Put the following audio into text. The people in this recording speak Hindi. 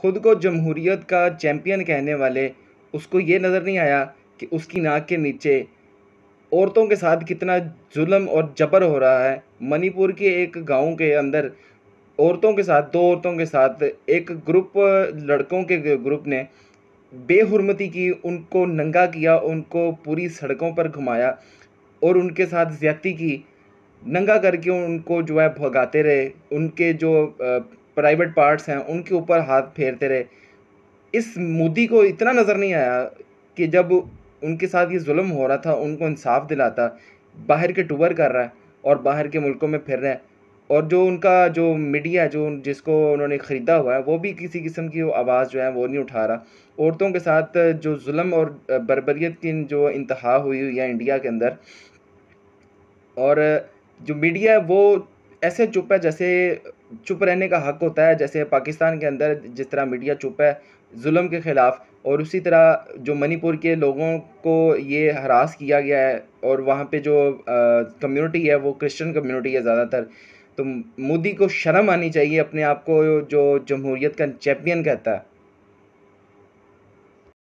खुद को जमहूरियत का चैंपियन कहने वाले, उसको ये नज़र नहीं आया कि उसकी नाक के नीचे औरतों के साथ कितना जुल्म और जबर हो रहा है। मणिपुर के एक गाँव के अंदर औरतों के साथ, 2 औरतों के साथ एक ग्रुप, लड़कों के ग्रुप ने बेहुरमती की, उनको नंगा किया, उनको पूरी सड़कों पर घुमाया और उनके साथ ज़्यादती की। नंगा करके उनको जो है भगाते रहे, उनके जो प्राइवेट पार्ट्स हैं उनके ऊपर हाथ फेरते रहे। इस मोदी को इतना नज़र नहीं आया कि जब उनके साथ ये ज़ुल्म हो रहा था उनको इंसाफ दिलाता। बाहर के टूर कर रहा है और बाहर के मुल्कों में फिर रहा है, और जो उनका जो मीडिया जो जिसको उन्होंने ख़रीदा हुआ है वो भी किसी किस्म की आवाज़ जो है वो नहीं उठा रहा। औरतों के साथ जो जुल्म और बर्बरियत की जो इंतहा हुई हुई है इंडिया के अंदर, और जो मीडिया है वो ऐसे चुप है जैसे चुप रहने का हक होता है, जैसे पाकिस्तान के अंदर जिस तरह मीडिया चुप है जुल्म के ख़िलाफ़, और उसी तरह जो मणिपुर के लोगों को ये हरास किया गया है और वहाँ पे जो कम्युनिटी है वो क्रिश्चियन कम्युनिटी है ज़्यादातर। तो मोदी को शर्म आनी चाहिए, अपने आप को जो जमहूरियत का चैंपियन कहता है।